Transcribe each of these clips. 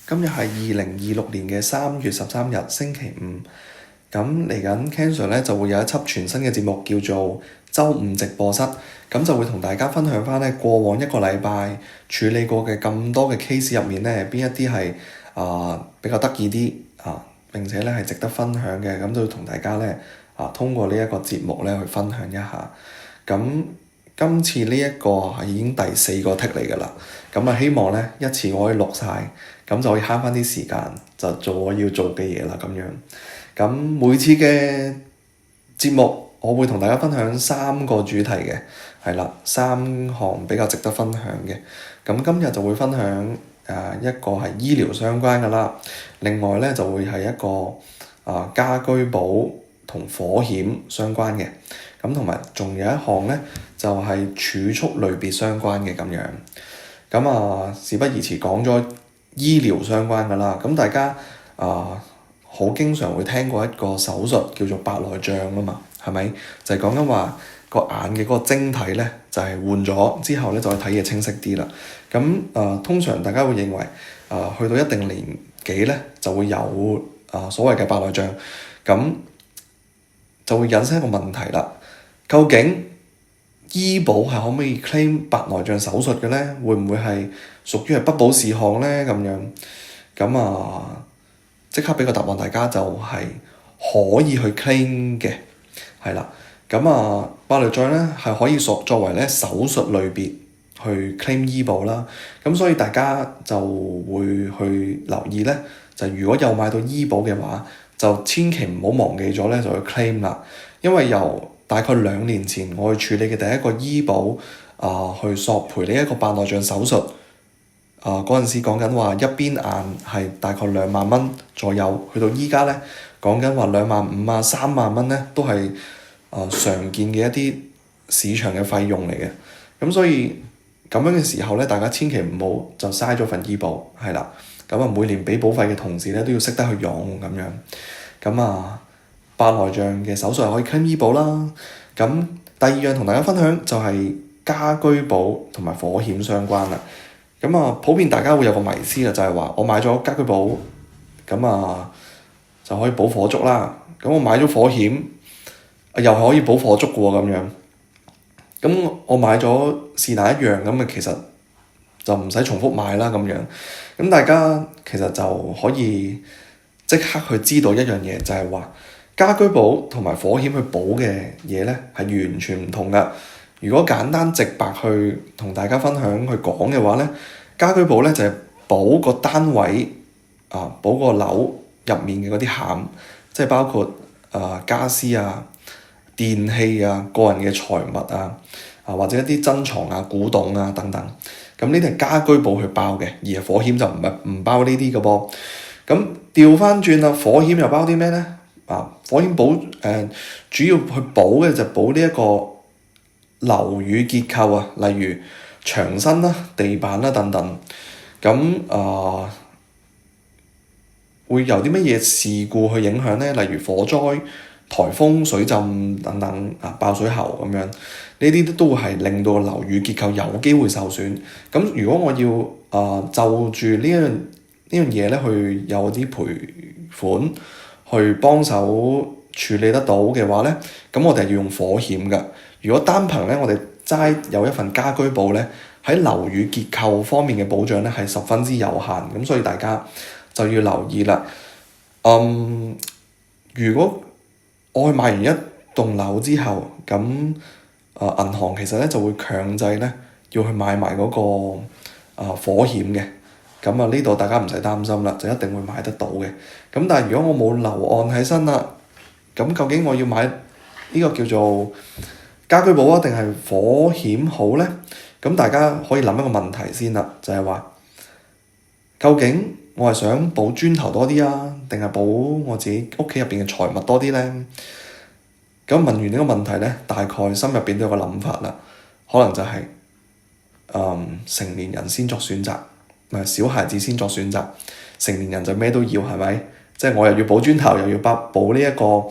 今日係2026年嘅3月13日星期五。咁嚟緊 Ken Sir 咧就會有一輯全新嘅節目叫做週五直播室，咁就會同大家分享翻咧過往一個禮拜處理過嘅咁多嘅 case 入面咧，邊一啲係比較得意啲並且咧係值得分享嘅，咁就會同大家咧通過呢一個節目咧去分享一下。咁今次呢一個係已經第4個 take 嚟㗎啦，咁希望咧一次我可以錄晒，咁就可以慳翻啲時間就做我要做嘅嘢啦咁樣。咁每次嘅節目我會同大家分享3個主題嘅，係啦，3項比較值得分享嘅。咁今日就會分享一個係醫療相關㗎啦，另外咧就會係一個家居保同火險相關嘅，咁同埋仲有一項咧就係儲蓄類別相關嘅咁樣。咁事不宜遲，講咗醫療相關㗎啦。咁大家好經常會聽過一個手術叫做白內障啊嘛，係咪？就係講緊話個眼嘅嗰個晶體咧就係換咗之後咧就可以睇嘢清晰啲啦。咁通常大家會認為去到一定年紀咧就會有所謂嘅白內障，咁就會引申一個問題啦。究竟醫保係可唔可以 claim 白內障手術嘅咧？會唔會係屬於係不保事項咧？咁樣咁即刻俾個答案大家，就係可以去 claim 嘅，係啦。咁白內障咧係可以作為咧手術類別去 claim 醫保啦。咁所以大家就會去留意咧，就如果有買到醫保嘅話，就千祈唔好忘記咗咧就去 claim 啦。因為由大概2年前我去處理嘅第一個醫保去索賠呢一個白內障手術。嗰陣時講緊話一邊眼係大概2萬蚊左右，去到依家咧講緊話25000啊3萬蚊咧都係常見嘅一啲市場嘅費用嚟嘅。咁所以咁樣嘅時候咧，大家千祈唔好就嘥咗份醫保，係啦。咁每年俾保費嘅同時咧都要識得去用咁樣。咁白內障嘅手術係可以 claim 醫保啦。咁第2樣同大家分享就係家居保同埋火險相關啦。咁普遍大家會有個迷思啦，就係話我買咗家居保，咁就可以保火燭啦。咁我買咗火險，又係可以保火燭嘅喎咁樣。咁我買咗是但一樣，咁其實就唔使重複買啦咁樣。咁大家其實就可以即刻去知道一樣嘢，就係話家居保同埋火險去保嘅嘢咧係完全唔同噶。如果簡單直白去同大家分享去講嘅話咧，家居保咧就係保個單位保個樓入面嘅嗰啲險，即係包括家私電器個人嘅財物或者一啲珍藏古董等等。咁呢啲係家居保去包嘅，而火險就唔包呢啲嘅噃。咁調翻轉啦，火險又包啲咩咧？火險保主要去保嘅就保呢一個樓宇結構例如牆身地板等等。咁會由啲乜嘢事故去影響咧？例如火災、颱風、水浸等等爆水喉咁樣，呢啲都係令到樓宇結構有機會受損。咁如果我要就住呢樣嘢咧，去有啲賠款去幫手處理得到嘅話咧，咁我哋係要用火險㗎。如果單憑咧，我哋齋有一份家居保咧，喺樓宇結構方面嘅保障咧係十分之有限，咁所以大家就要留意啦。如果我去買完一棟樓之後，咁銀行其實咧就會強制咧要去買埋嗰個火險嘅。咁呢度大家唔使擔心啦，就一定會買得到嘅。咁但係如果我冇留案喺身啦，咁究竟我要買呢個叫做家居保定係火險好咧？咁大家可以諗一個問題先啦，就係話究竟我係想保磚頭多啲定係保我自己屋企入邊嘅財物多啲咧？咁問完呢個問題咧，大概心入邊都有個諗法啦，可能就係成年人先作選擇，唔係小孩子先作選擇。成年人就咩都要，係咪？即係我又要保磚頭，又要保呢一個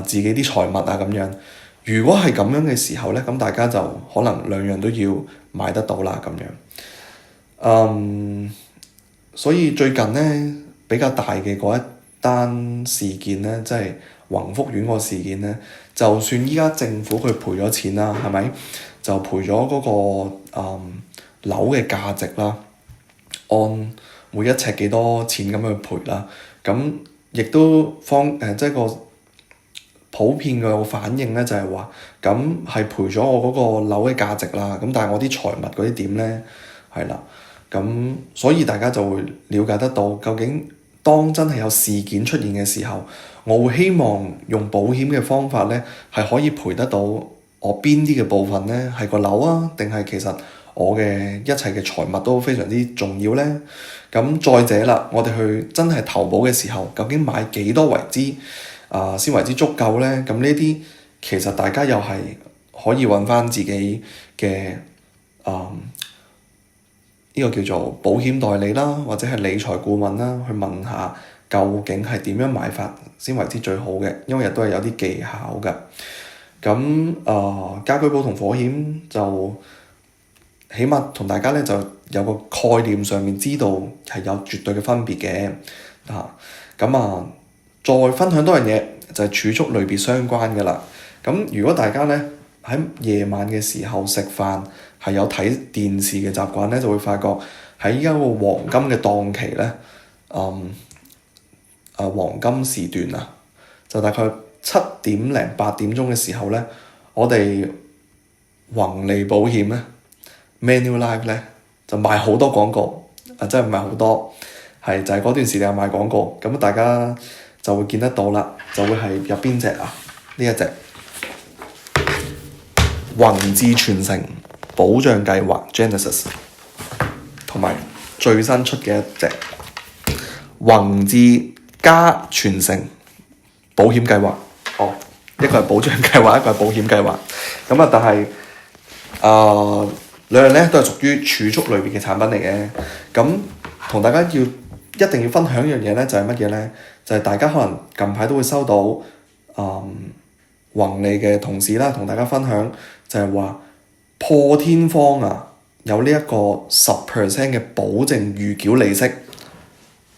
自己啲財物咁樣。如果係咁樣嘅時候咧，咁大家就可能2樣都要買得到啦咁樣。所以最近咧比較大嘅嗰一單事件咧，即係宏福苑個事件咧，就算依家政府佢賠咗錢啦，係咪就賠咗嗰個樓嘅價值啦，按每一尺幾多錢咁去賠啦，咁亦都即係個普遍嘅反應咧就係話，咁係賠咗我嗰個樓嘅價值啦，咁但係我啲財物嗰啲點咧，係啦。咁所以大家就會了解得到，究竟當真係有事件出現嘅時候，我會希望用保險嘅方法咧，係可以賠得到我邊啲嘅部分咧，係個樓啊，定係其實我嘅一切嘅財物都非常之重要咧。咁再者啦，我哋去真係投保嘅時候，究竟買幾多為之先為之足夠咧？咁呢啲其實大家又係可以揾翻自己嘅呢個叫做保險代理啦，或者係理財顧問啦，去問下究竟係點樣買法先為之最好嘅，因為亦都係有啲技巧㗎。咁家居保同火險就起碼同大家咧就有個概念上面知道係有絕對嘅分別嘅。再分享多樣嘢就係儲蓄類別相關嘅啦。咁如果大家咧喺夜晚嘅時候食飯係有睇電視嘅習慣咧，就會發覺喺依家個黃金嘅檔期咧，黃金時段啊，就大概7點零8點鐘嘅時候咧，我哋宏利保險咧 Manulife 咧就賣好多廣告，真係唔係好多，係就係嗰段時間賣廣告，咁大家就會見得到啦，就會係入邊隻啊？呢一隻宏志傳承保障計劃 Genesis， 同埋最新出嘅一隻宏志加傳承保險計劃。一個係保障計劃，一個係保險計劃。咁但係兩樣咧都係屬於儲蓄類別嘅產品嚟嘅。咁同大家一定要分享一樣嘢咧，就係乜嘢咧？就係大家可能近排都會收到宏利嘅同事啦，同大家分享就係話破天荒有呢一個10% 嘅保證預繳利息，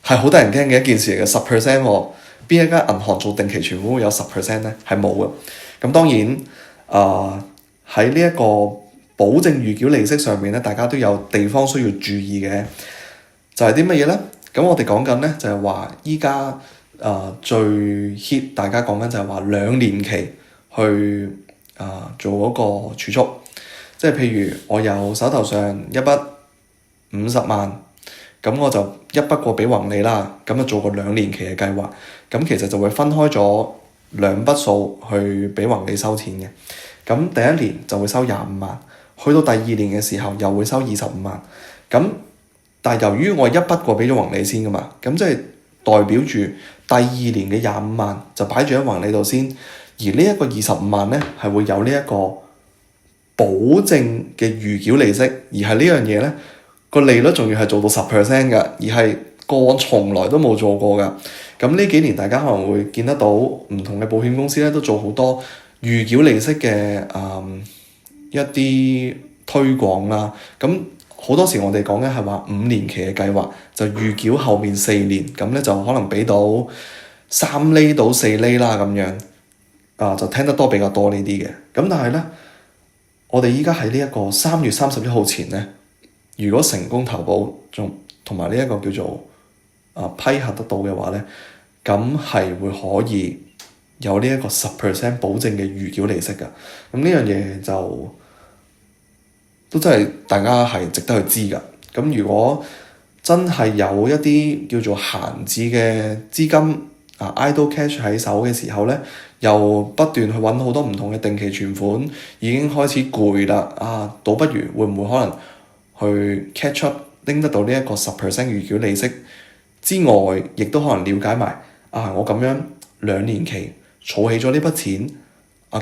係好得人驚嘅一件事嚟嘅。10%喎，邊一間銀行做定期存款會有10% 咧？係冇嘅。咁當然喺呢一個保證預繳利息上面咧，大家都有地方需要注意嘅，就係啲乜嘢咧？咁我哋講緊咧就係話依家最 hit 大家講緊就係話2年期去做嗰個儲蓄，即係譬如我有手頭上一筆50萬，咁我就一筆過俾宏利啦，咁就做個2年期嘅計劃，咁其實就會分開咗2筆數去俾宏利收錢嘅。咁第一年就會收25萬，去到第2年嘅時候又會收25萬。咁但係由於我一筆過俾咗宏利先噶嘛，咁即係代表住第2年嘅25萬就擺住喺宏利度先，而呢一個25萬咧係會有呢一個保證嘅預繳利息，而係呢樣嘢咧個利率仲要係做到10% 嘅，而係過往從來都冇做過嘅。咁呢幾年大家可能會見得到唔同嘅保險公司咧都做好多預繳利息嘅一啲推廣啦。咁好多時我哋講緊係話5年期嘅計劃，就預繳後面4年，咁咧就可能俾到3厘到4厘啦咁樣，就聽得多比較多呢啲嘅。咁但係咧，我哋依家喺呢一個3月31號前咧，如果成功投保同埋呢一個叫做批核得到嘅話咧，咁係會可以有呢一個10% 保證嘅預繳利息㗎。咁呢樣嘢就都真係大家係值得去知㗎。咁如果真係有一啲叫做閒置嘅資金idle cash 喺手嘅時候咧，又不斷去揾好多唔同嘅定期存款，已經開始攰啦。倒不如會唔會可能去 catch up 拎得到呢一個10% 預繳利息之外，亦都可能了解埋我咁樣2年期儲起咗呢筆錢，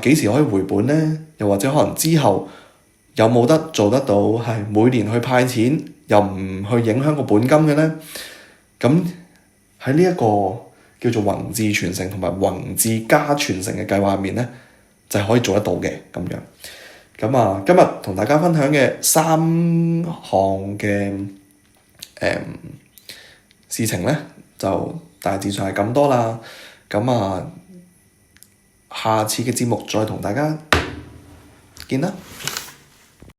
幾時可以回本咧？又或者可能之後有冇得做得到係每年去派錢，又唔去影響個本金嘅咧？咁喺呢一個叫做宏志傳承同埋宏志加傳承嘅計劃入面咧，就係可以做得到嘅咁樣。咁今日同大家分享嘅3項嘅事情咧就大致上係咁多啦。咁啊，下次嘅節目再同大家見啦〜